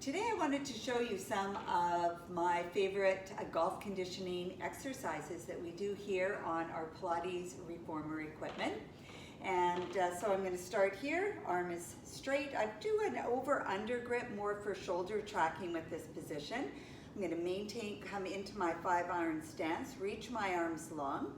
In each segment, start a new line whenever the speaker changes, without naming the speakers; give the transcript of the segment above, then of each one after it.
Today I wanted to show you some of my favorite golf conditioning exercises that we do here on our Pilates reformer equipment. And so I'm going to start here. Arm is straight. I do an over-under grip more for shoulder tracking with this position. I'm going to maintain, come into my 5-iron stance, reach my arms long.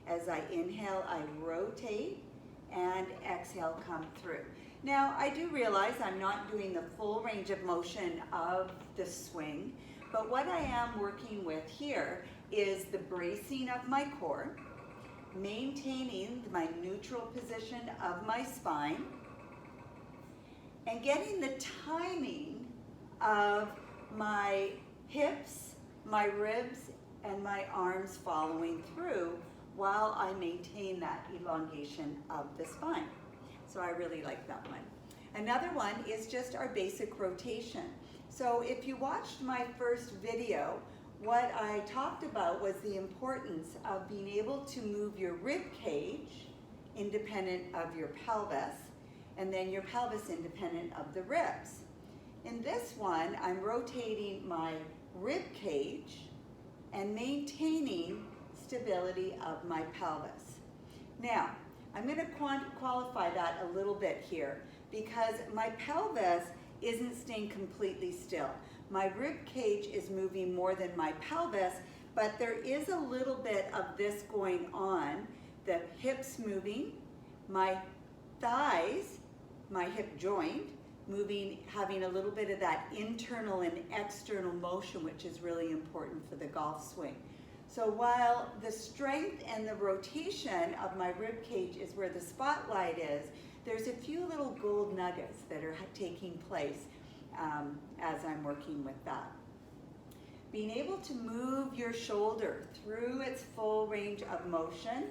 As I inhale, I rotate, and exhale, come through. Now, I do realize I'm not doing the full range of motion of the swing, but what I am working with here is the bracing of my core, maintaining my neutral position of my spine, and getting the timing of my hips, my ribs, and my arms following through while I maintain that elongation of the spine. So I really like that one. Another one is just our basic rotation. So if you watched my first video, what I talked about was the importance of being able to move your rib cage independent of your pelvis, and then your pelvis independent of the ribs. In this one, I'm rotating my rib cage and maintaining stability of my pelvis. Now, I'm going to qualify that a little bit here because my pelvis isn't staying completely still. My rib cage is moving more than my pelvis, but there is a little bit of this going on. The hips moving, my thighs, my hip joint moving, having a little bit of that internal and external motion, which is really important for the golf swing. So while the strength and the rotation of my rib cage is where the spotlight is, there's a few little gold nuggets that are taking place as I'm working with that. Being able to move your shoulder through its full range of motion.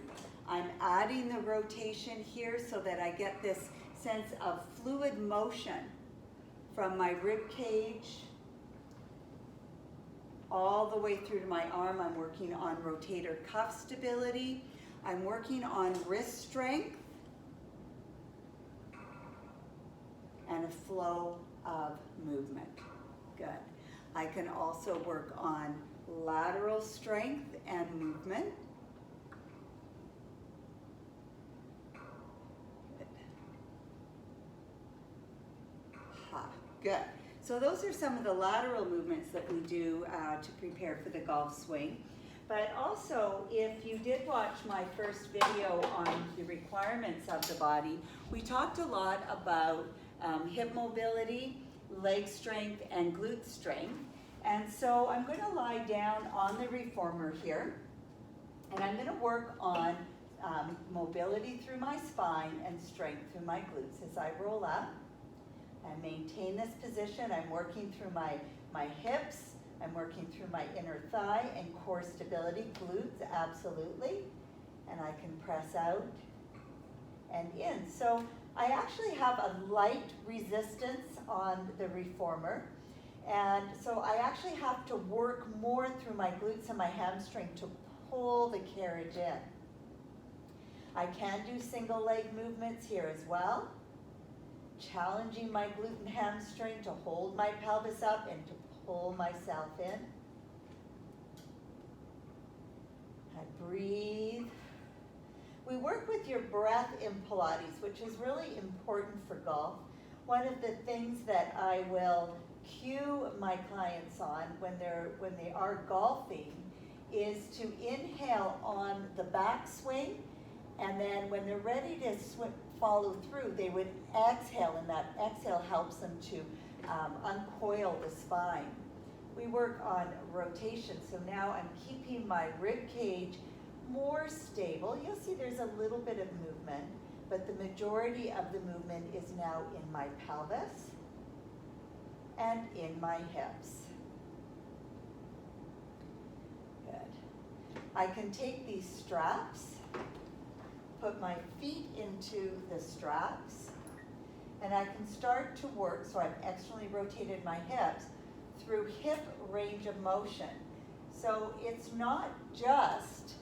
I'm adding the rotation here so that I get this sense of fluid motion from my rib cage all the way through to my arm. I'm working on rotator cuff stability. I'm working on wrist strength and a flow of movement. Good. I can also work on lateral strength and movement. Good. Ha. Good. So those are some of the lateral movements that we do to prepare for the golf swing. But also, if you did watch my first video on the requirements of the body, we talked a lot about hip mobility, leg strength, and glute strength. And so I'm going to lie down on the reformer here, and I'm going to work on mobility through my spine and strength through my glutes as I roll up. I maintain this position. I'm working through my hips. I'm working through my inner thigh and core stability, glutes, absolutely. And I can press out and in. So I actually have a light resistance on the reformer. And so I actually have to work more through my glutes and my hamstring to pull the carriage in. I can do single leg movements here as well, challenging my glute and hamstring to hold my pelvis up and to pull myself in. I breathe. We work with your breath in Pilates, which is really important for golf. One of the things that I will cue my clients on when they are golfing is to inhale on the backswing, and then when they're ready to follow through, they would exhale, and that exhale helps them to uncoil the spine. We work on rotation, so now I'm keeping my rib cage more stable. You'll see there's a little bit of movement, but the majority of the movement is now in my pelvis and in my hips. Good. I can take these straps, put my feet into the straps, and I can start to work, so I've externally rotated my hips, through hip range of motion. So it's not just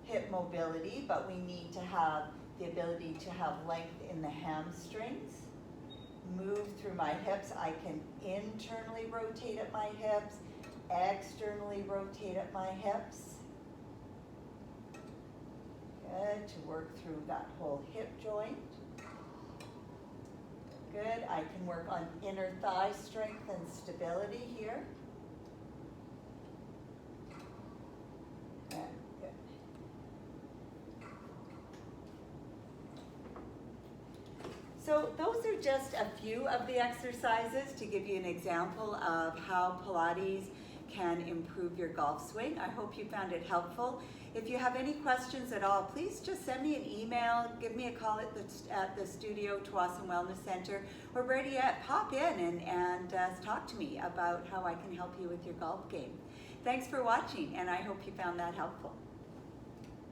hip mobility, but we need to have the ability to have length in the hamstrings move through my hips. I can internally rotate at my hips, externally rotate at my hips. Good, to work through that whole hip joint. Good, I can work on inner thigh strength and stability here. And good. So those are just a few of the exercises to give you an example of how Pilates can improve your golf swing. I hope you found it helpful. If you have any questions at all, please just send me an email, give me a call at the studio, Tawasin Wellness Center, or better yet, pop in and talk to me about how I can help you with your golf game. Thanks for watching, and I hope you found that helpful.